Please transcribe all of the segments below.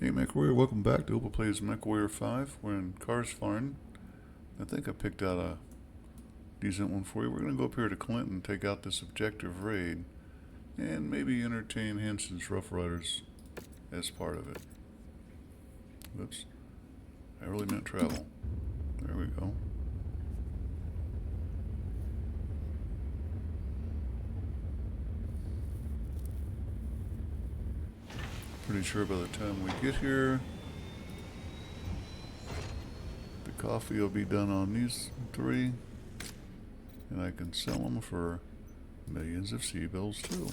Hey MechWarrior, welcome back to Open Plays MechWarrior5. We're in Cars Farm. I think I picked out a decent one for you. We're going to go up here to Clinton, take out this objective raid, and maybe entertain Henson's Rough Riders as part of it. Oops. I really meant travel. There we go. Pretty sure by the time we get here, the coffee will be done on these three, and I can sell them for millions of C-bills too.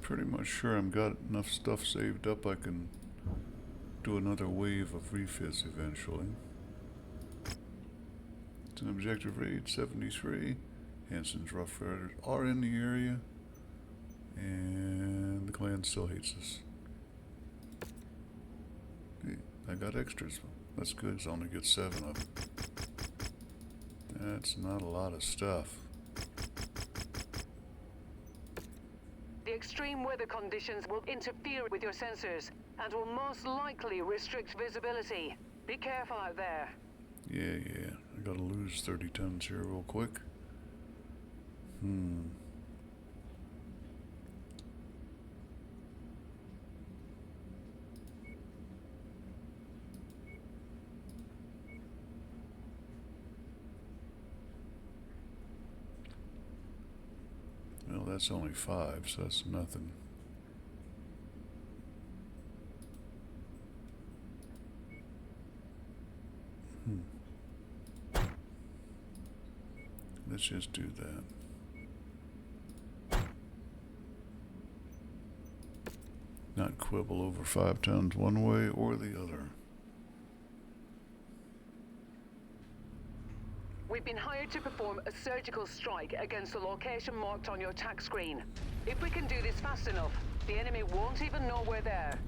Pretty much sure I've got enough stuff saved up I can do another wave of refits eventually. It's an objective raid, 73. Henson's Rough Riders are in the area, and the clan still hates us. Hey, I got extras. That's good. I only get 7 of them. That's not a lot of stuff. The extreme weather conditions will interfere with your sensors and will most likely restrict visibility. Be careful out there. Yeah. I gotta lose 30 tons here real quick. Well, that's only 5, so that's nothing. Let's just do that. Not quibble over 5 tons one way or the other. We've been hired to perform a surgical strike against the location marked on your tac screen. If we can do this fast enough, the enemy won't even know we're there.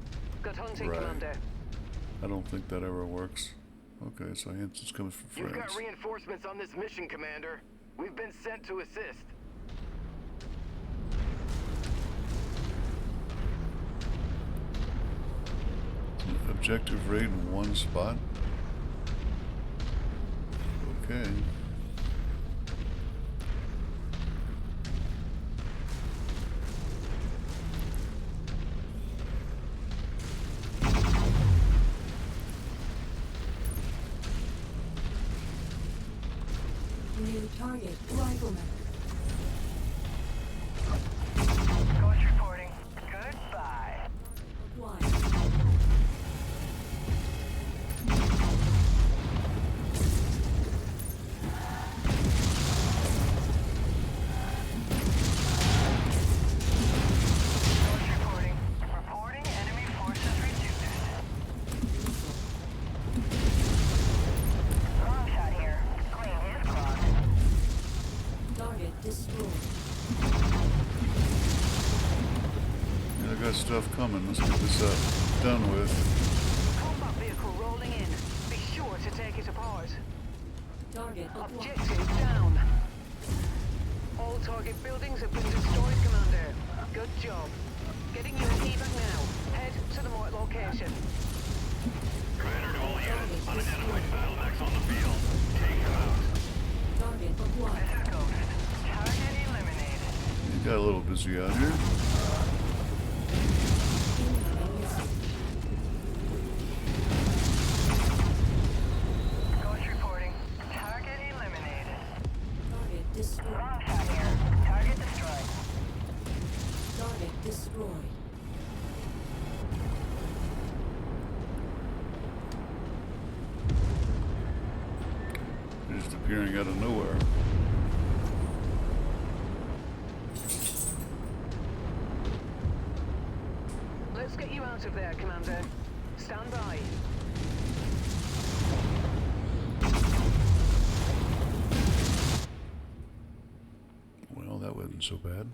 Good hunting, Right. Commander. I don't think that ever works. Okay, so Henson's coming for friends. You've got reinforcements on this mission, Commander. We've been sent to assist. Objective raid in one spot. Okay. New target, rifleman. Ghost reporting. Goodbye. One. Ghost reporting. Reporting enemy forces reduced. Long shot here. Clean his clock. Target destroyed. Yeah, I got stuff coming. Let's get this done with. Combat vehicle rolling in. Be sure to take it apart. Target acquired. Objective down. All target buildings have been destroyed, Commander. Good job. Getting you an evac now. Head to the marked location. Commander to all units, unidentified battle mechs on the field. Take them out. Target acquired. This is Ghost. Target eliminated. You got a little busy out here. Ghost reporting. Target eliminated. Target destroyed. Long shot here. Target destroyed. Target destroyed. Just appearing out of nowhere. Let's get you out of there, Commander. Stand by. Well, that wasn't so bad.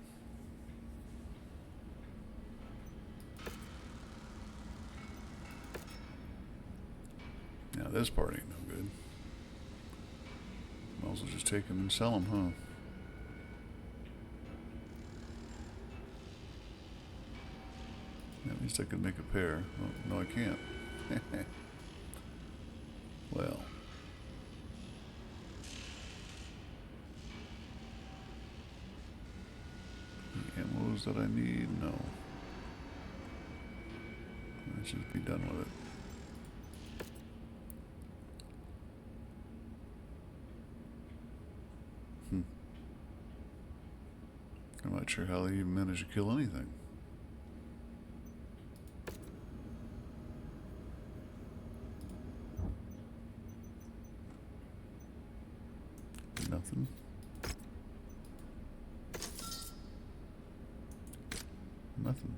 Now this part ain't no good. Might as well just take them and sell them, huh? At least I could make a pair. Oh, no, I can't. Well. The ammos that I need? No. I should be done with it. I'm not sure how they even managed to kill anything. Nothing. Nothing.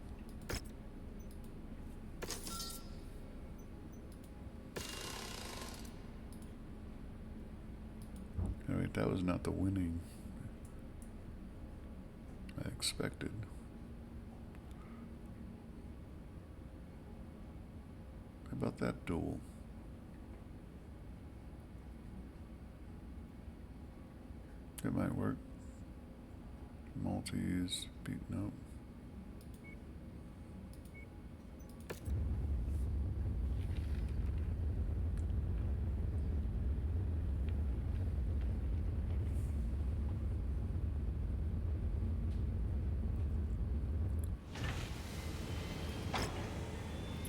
Alright, that was not the winning I expected. How about that duel? It might work. Maltese, beat, nope.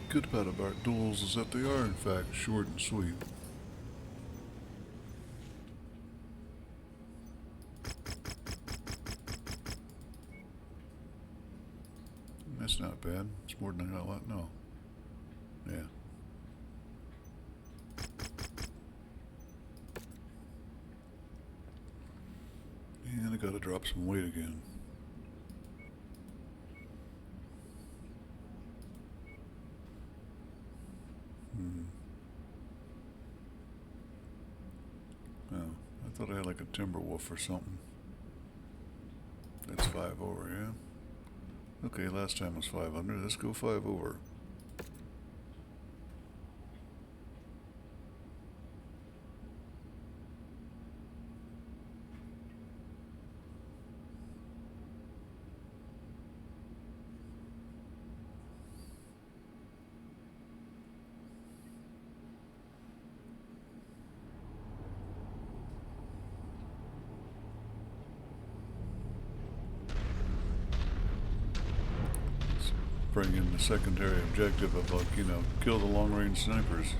Good part about duels is that they are in fact short and sweet. That's not bad. It's more than I got left. No. Yeah. And I gotta drop some weight again. Oh, I thought I had like a timber wolf or something. That's 5 over, yeah? Okay, last time was 500. Let's go 5 over. Bring in the secondary objective of, like, you know, kill the long-range snipers.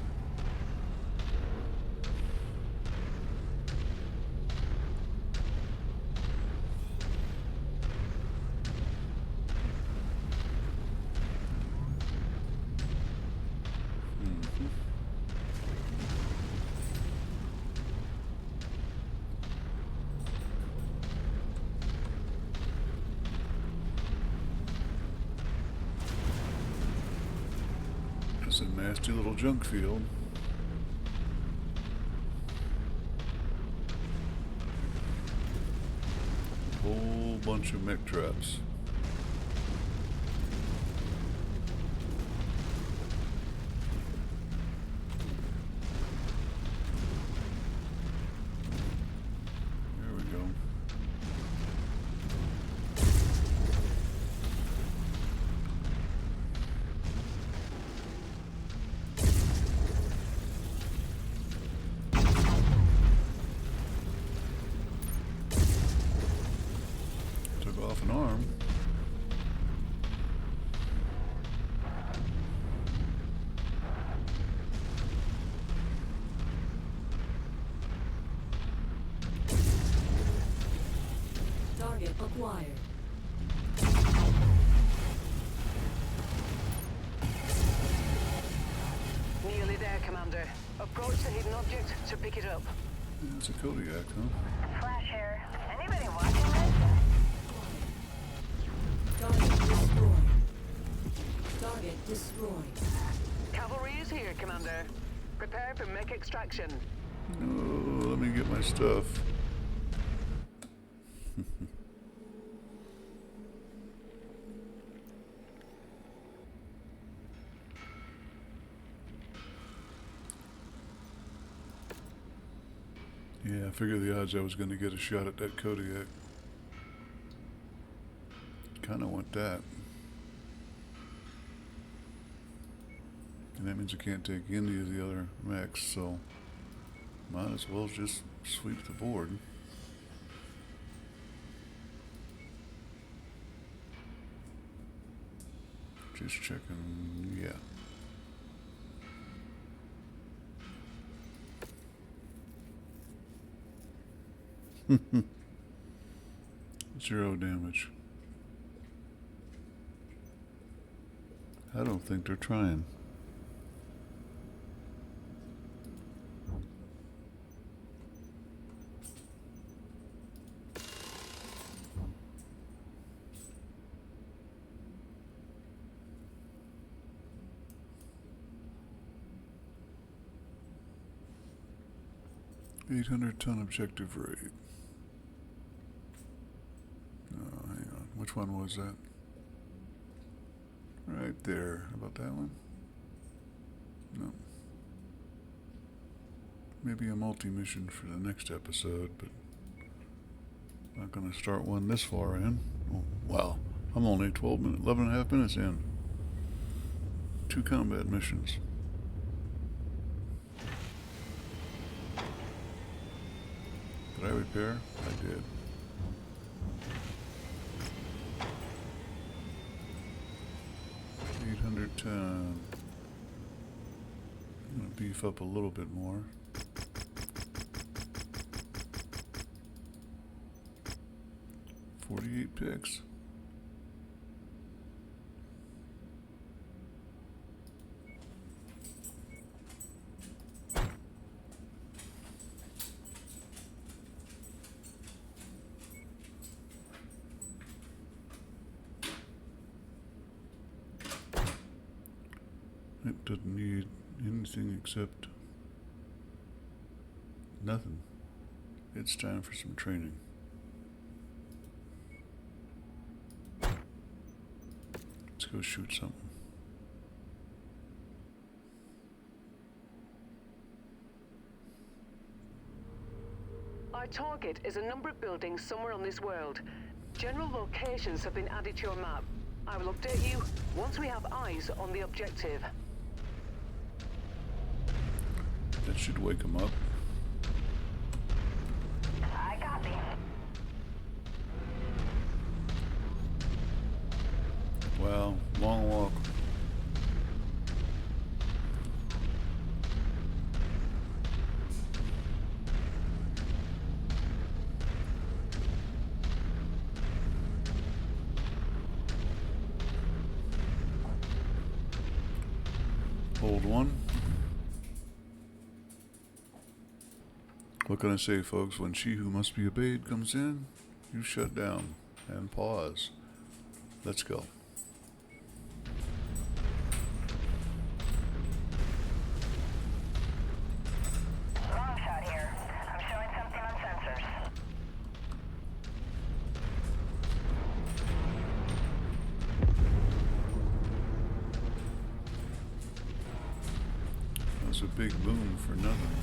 It's a nasty little junk field. Whole bunch of mech traps. There we go. Off an arm. Target acquired. Nearly there, Commander. Approach the hidden object to pick it up. It's a Kodiak, huh? Flash here. Anybody watching this? Target destroyed. Target destroyed. Cavalry is here, Commander. Prepare for mech extraction. No, let me get my stuff. Yeah, I figured the odds I was going to get a shot at that Kodiak. Kind of want that. And that means I can't take any of the other mechs, so might as well just sweep the board. Just checking, yeah. Zero damage. I don't think they're trying. $800-ton objective rate. Oh, hang on. Which one was that? Right there. How about that one? No. Maybe a multi-mission for the next episode, but not going to start one this far in. Oh, wow. I'm only 11 and a half minutes in. 2 combat missions. Did I repair? I did. $810. I'm gonna beef up a little bit more. $48 picks. It doesn't need anything except nothing. It's time for some training. Let's go shoot something. Our target is a number of buildings somewhere on this world. General locations have been added to your map. I will update you once we have eyes on the objective. That should wake them up. I copy. Wow, long walk. Hold one. What can I say, folks? When she who must be obeyed comes in, you shut down and pause. Let's go. Long shot here. I'm showing something on sensors. That was a big boom for nothing.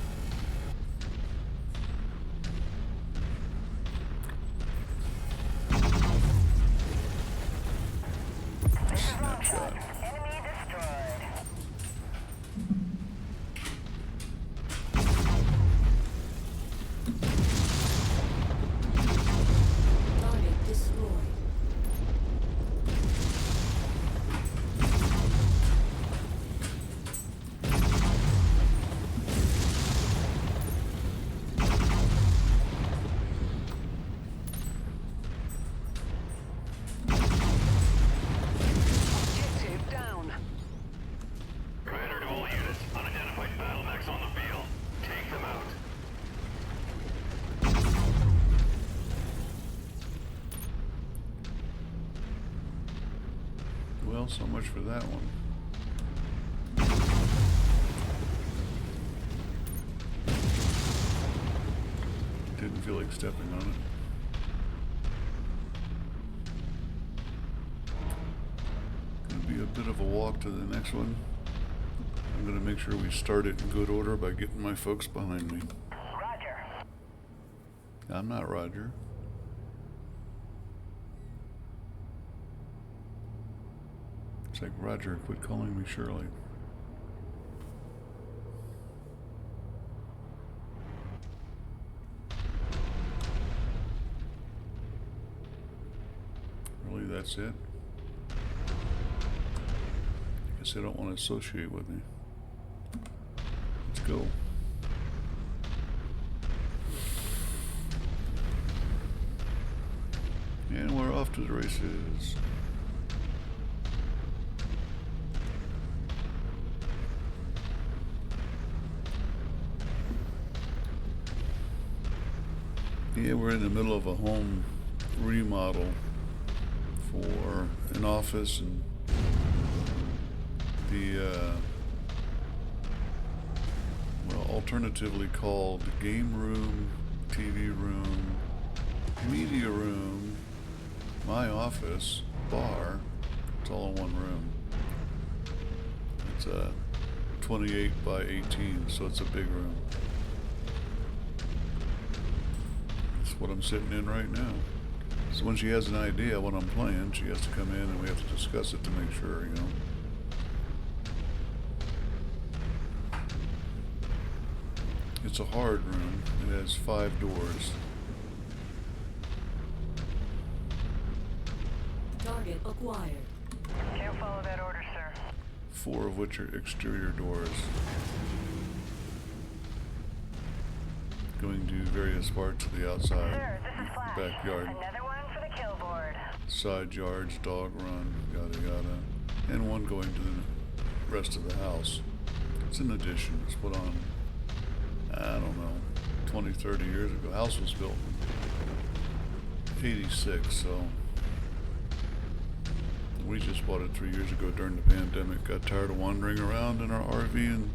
Snapshot. Enemy destroyed. Target destroyed. Objective down. Commander to all units. Unidentified battle mechs on the field. Take them out. Well, so much for that one. Didn't feel like stepping on it. Gonna be a bit of a walk to the next one. I'm gonna make sure we start it in good order by getting my folks behind me. Roger. I'm not Roger. It's like, Roger, quit calling me Shirley. Really, that's it? I guess they don't want to associate with me. Let's go. And we're off to the races. Yeah, we're in the middle of a home remodel for an office and the well, alternatively called game room, TV room, media room, my office, bar. It's all in one room. It's 28 by 18, so it's a big room. That's what I'm sitting in right now. So when she has an idea what I'm playing, she has to come in and we have to discuss it to make sure, you know. It's a hard room. It has 5 doors. Target acquired. Can't follow that order, sir. 4 of which are exterior doors. Going to various parts of the outside, Sir, this is Flash. backyard, Another one for the kill board. side yards, dog run, yada yada, and one going to the rest of the house. It's an addition. It's put on, I don't know, 20, 30 years ago. The house was built in 86, so we just bought it 3 years ago during the pandemic. Got tired of wandering around in our RV and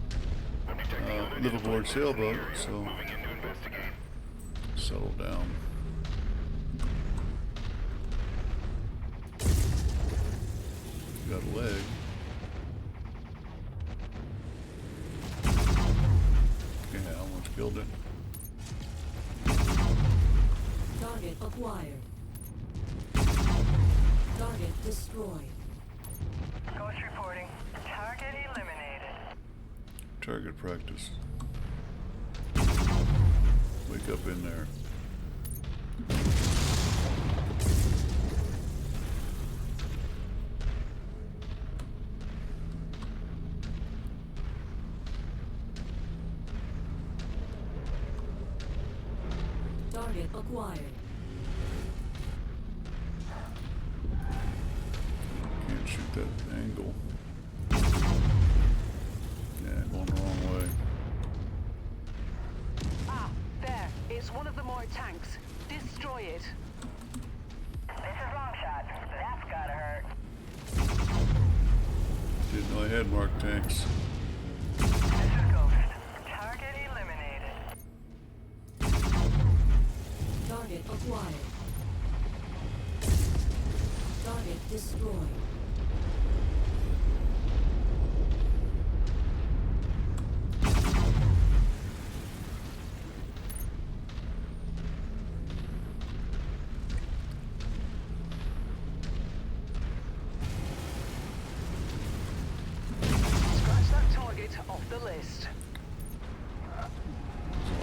live aboard sailboat, so Moving in to investigate. settled down. Got a leg. Yeah, almost killed it. Target acquired. Target destroyed. Ghost reporting. Target eliminated. Target practice. Wake up in there. Target acquired. Can't shoot that angle. Yeah, going the wrong way. Ah, there. It's one of the more tanks. Destroy it. This is Longshot. That's gotta hurt. Didn't know I had marked tanks. This is Ghost. Target eliminated. Target acquired. Target destroyed. Scratch that target off the list.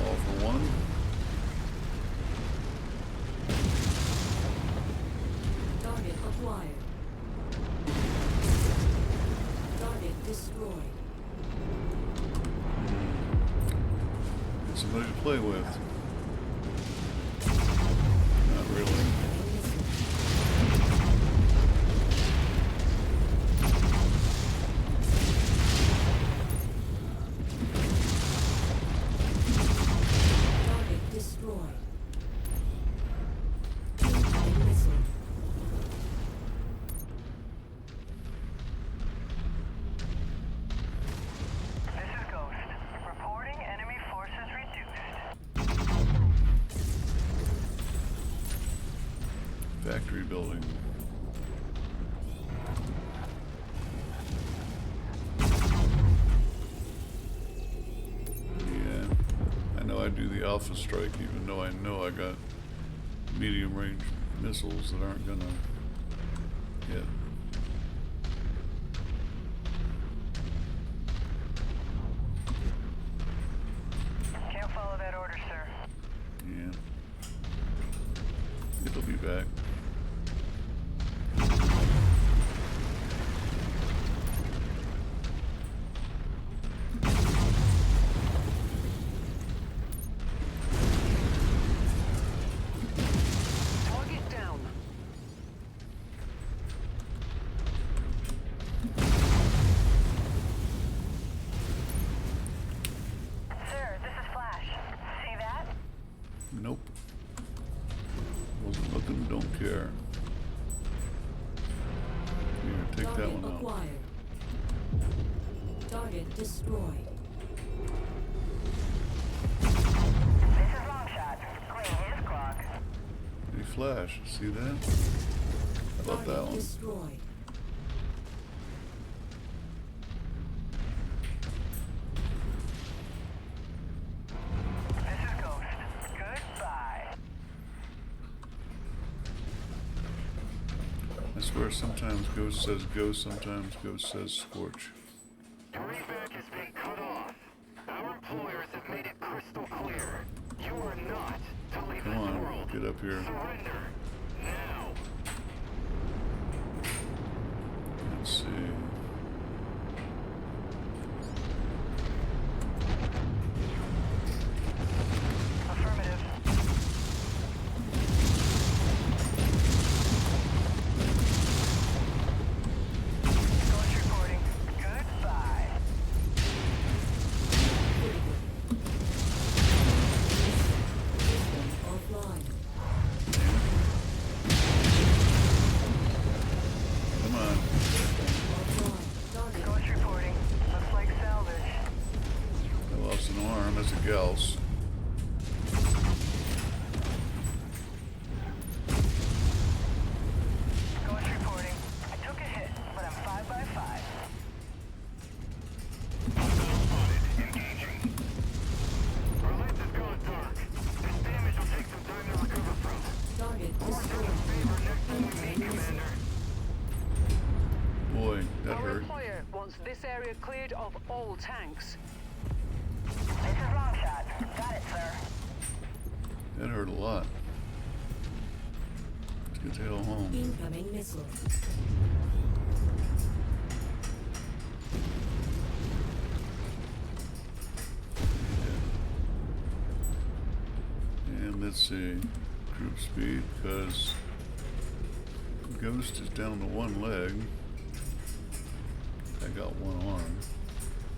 All for one. Target acquired. Target destroyed. Got somebody to play with. Not really. Target destroyed. Incoming missile. This is Ghost. Reporting enemy forces reduced. Factory building. Yeah, I know I do the alpha strike, even though I got medium range missiles that aren't gonna hit. Can't follow that order, sir. Yeah. It'll be back. Target down. Sir, this is Flash. See that? Nope. Wasn't looking, don't care. Here, take that Target one out. acquired. Target destroyed. This is Longshot. Clean his clock. Hey, Flash, see that? How about that Target one? destroyed. This is Ghost. Goodbye. I swear sometimes Ghost says go, sometimes Ghost says scorch. Your evac has been cut off. Our employers have made it crystal clear. You are not to leave Come this on, world. get up here. Surrender. Now. Let's see. Affirmative. Ghost reporting. Goodbye. System offline. Come on. Offline. Target Ghost reporting. Looks like salvage. I lost an arm. That's a gals. Ghost reporting. I took a hit, but I'm 5 by 5. Spotted. Engaging. Our lights have gone dark. This damage will take some time to recover from. target Force in your destroyed. favor next time we meet, Commander. Boy, that Our hurt. employer wants this area cleared of all tanks. This is Longshot. Got it, sir. That hurt a lot. Let's get the hell home. Incoming missile. And let's see. Group speed, because Ghost is down to one leg. I got one arm.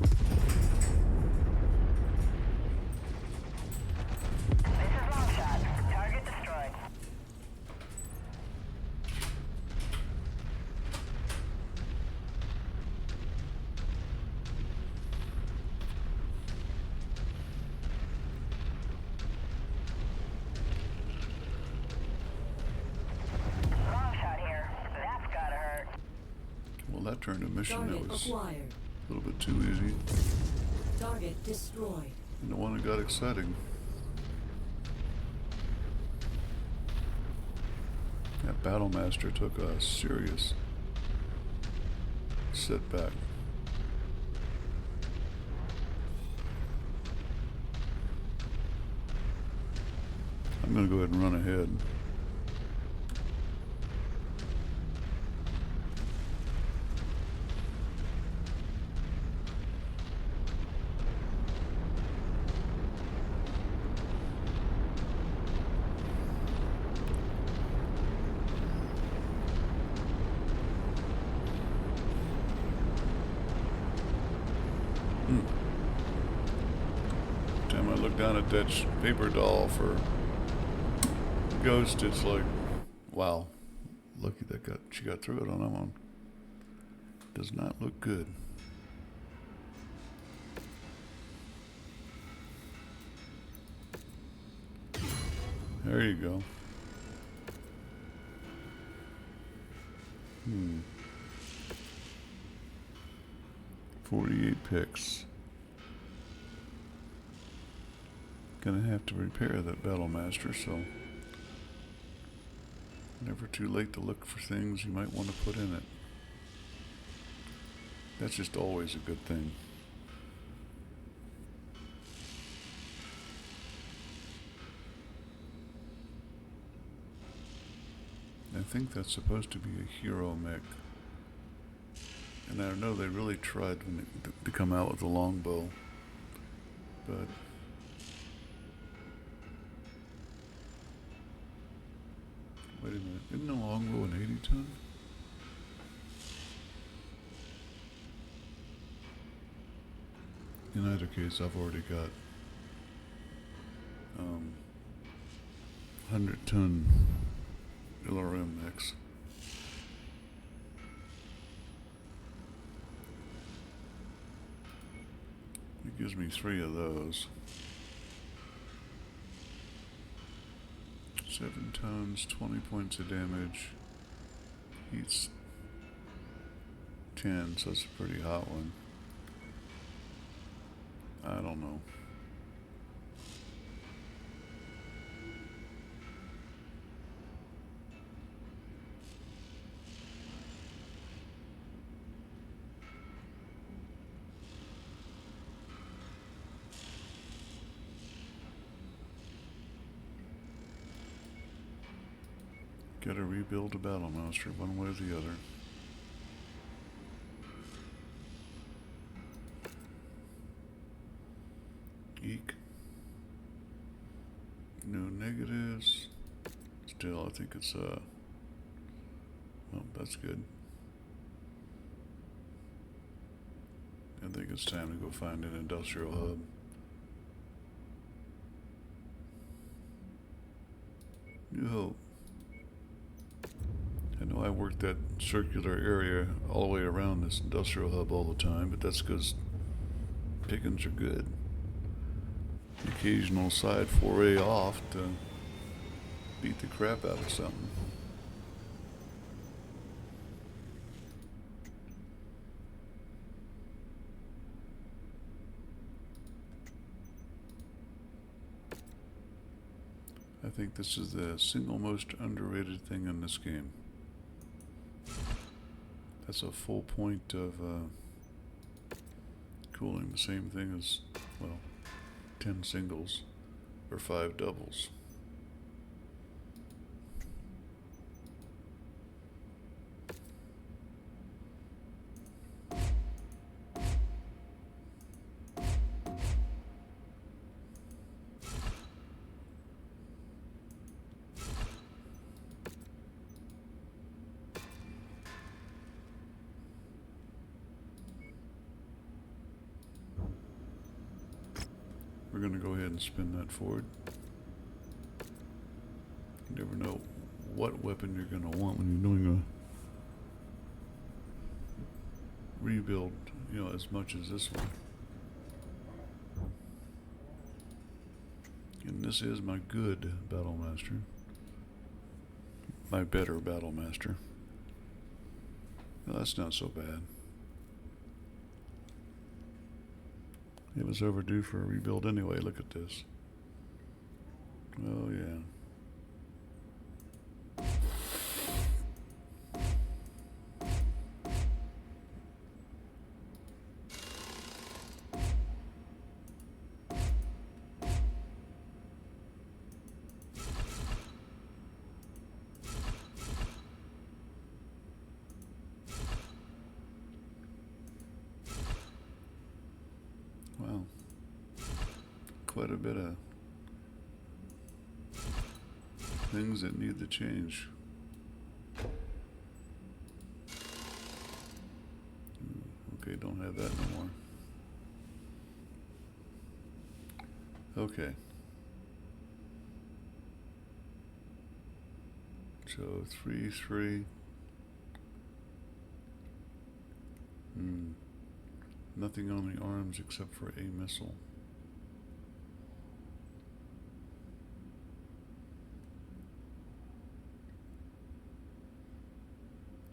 This is Longshot. Target destroyed. Longshot here. That's gotta hurt. Well, that turned a mission that Target was a acquired. little bit too easy. Target destroyed. And the one that got exciting. That Battlemaster took a serious setback. I'm gonna go ahead and run ahead. Time I look down at that paper doll for Ghost, it's like, wow, lucky that she got through it on that one. Does not look good. There you go. 48 picks. gonna have to repair that Battlemaster, so never too late to look for things you might want to put in it. That's just always a good thing. I think that's supposed to be a hero mech. And I know they really tried when to come out with a longbow. But wait a minute, isn't a longbow an 80 ton? In either case, I've already got 100-ton LRM mechs. It gives me 3 of those. 7 tons, 20 points of damage. Heats 10, so it's a pretty hot one. I don't know. Gotta rebuild a Battlemaster one way or the other. Eek. No negatives. Still, I think it's, well, that's good. I think it's time to go find an industrial hub. New Hope. I know I worked that circular area all the way around this industrial hub all the time, but that's because pickings are good. The occasional side foray off to beat the crap out of something. I think this is the single most underrated thing in this game. That's a full point of cooling, the same thing as, well, 10 singles or 5 doubles. We're going to go ahead and spin that forward. You never know what weapon you're going to want when you're doing a rebuild, you know, as much as this one. And this is my good Battlemaster. My better Battlemaster. Well, that's not so bad. It was overdue for a rebuild anyway. Look at this. Oh yeah. Wow. Quite a bit of things that need to change. Okay, don't have that no more. Okay. So 3-3. Nothing on the arms except for a missile.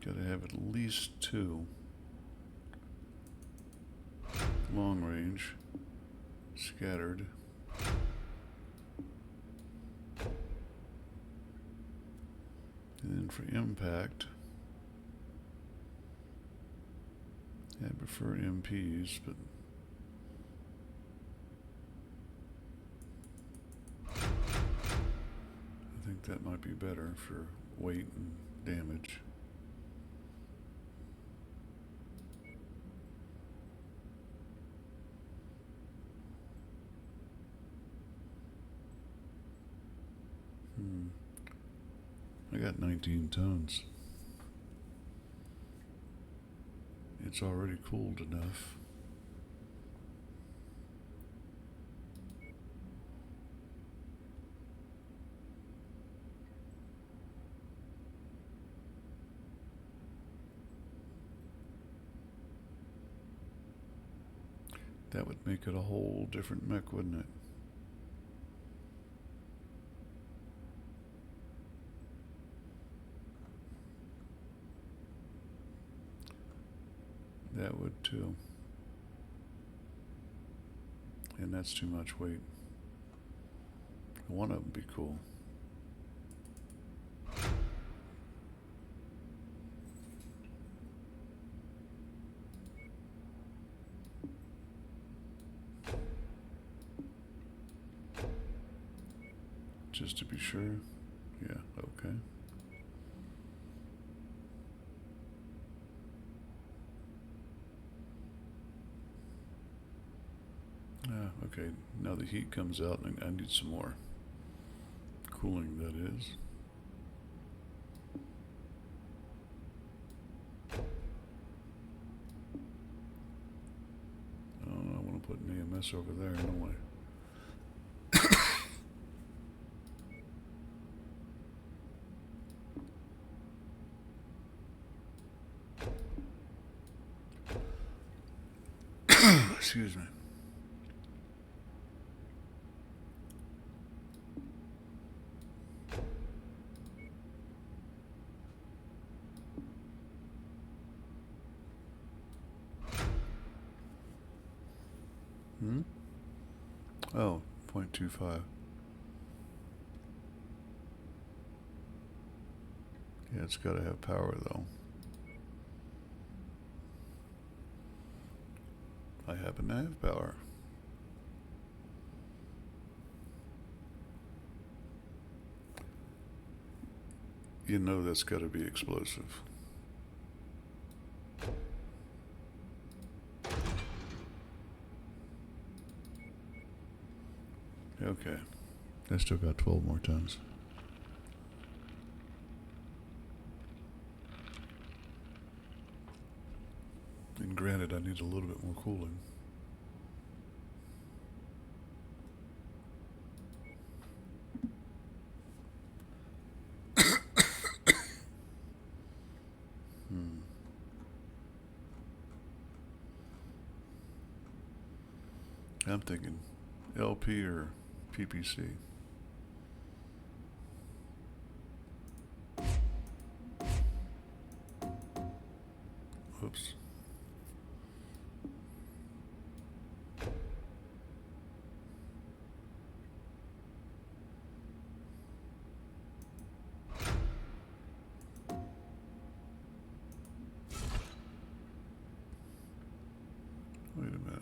Gotta have at least 2. Long range. Scattered. And for impact, I prefer MPs, but I think that might be better for weight and damage. I got 19 tons. It's already cooled enough. That would make it a whole different mech, wouldn't it? That would too. And that's too much weight. One of them would be cool. Just to be sure. Yeah, okay. Okay, now the heat comes out and I need some more cooling, that is. Oh, I want to put an AMS over there, don't I? Excuse me. Oh, 0.25. Yeah, it's got to have power though. I happen to have power. You know that's got to be explosive. Okay. I still got 12 more tons. And granted, I need a little bit more cooling. I'm thinking LP or PPC. Whoops. Wait a minute.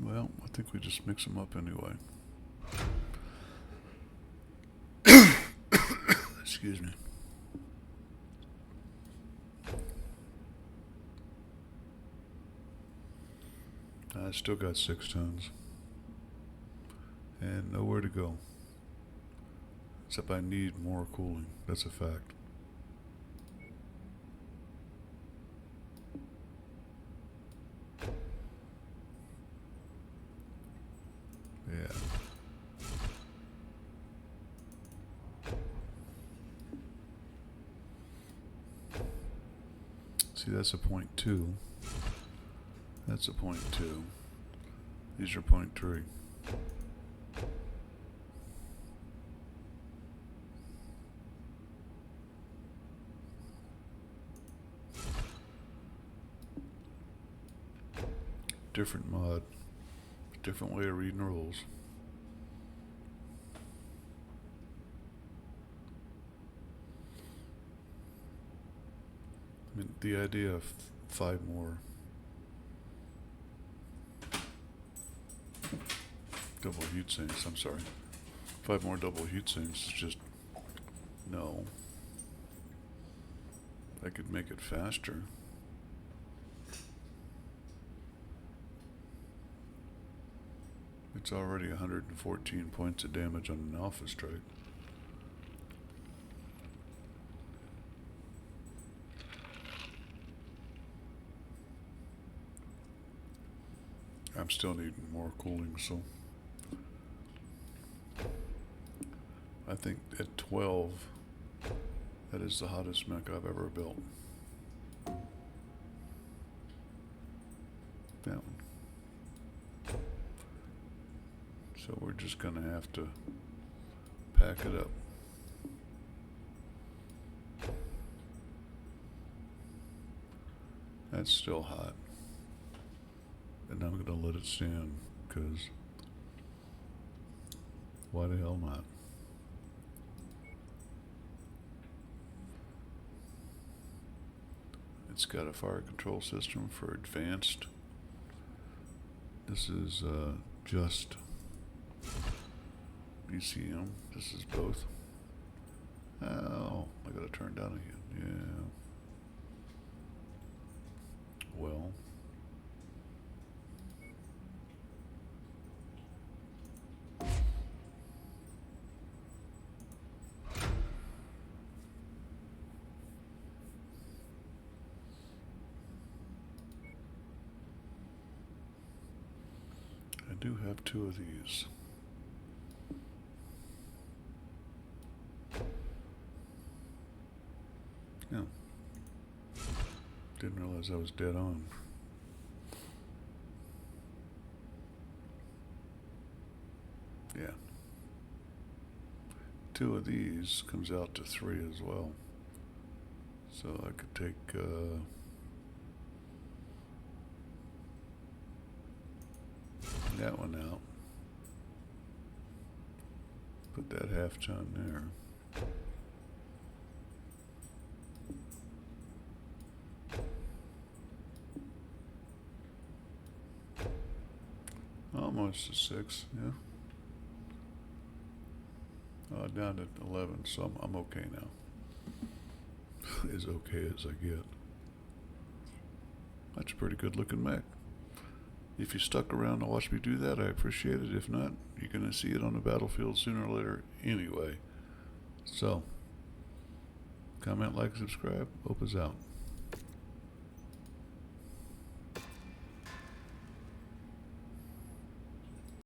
Well, I think we just mix them up anyway. Excuse me. I still got 6 tons. And nowhere to go. Except I need more cooling. That's a fact. See, that's a 0.2. That's a 0.2. These are 0.3. Different mod, different way of reading rules. I mean, the idea of 5 more double heat sinks, I'm sorry, 5 more double heat sinks is just, no. I could make it faster. It's already 114 points of damage on an alpha strike. I'm still needing more cooling, so I think at 12, that is the hottest mech I've ever built. That one. So we're just gonna have to pack it up. That's still hot. And I'm gonna let it stand, because why the hell not? It's got a fire control system for advanced. This is just BCM. This is both. Oh, I gotta turn down again. Yeah. Well. I do have 2 of these. Yeah. Didn't realize I was dead on. Yeah. 2 of these comes out to 3 as well. So I could take that one out. Put that half ton there. Almost a 6, yeah. Down to 11, so I'm okay now. As okay as I get. That's a pretty good looking mech. If you stuck around to watch me do that, I appreciate it. If not, you're going to see it on the battlefield sooner or later anyway. So, comment, like, subscribe. Hope is out.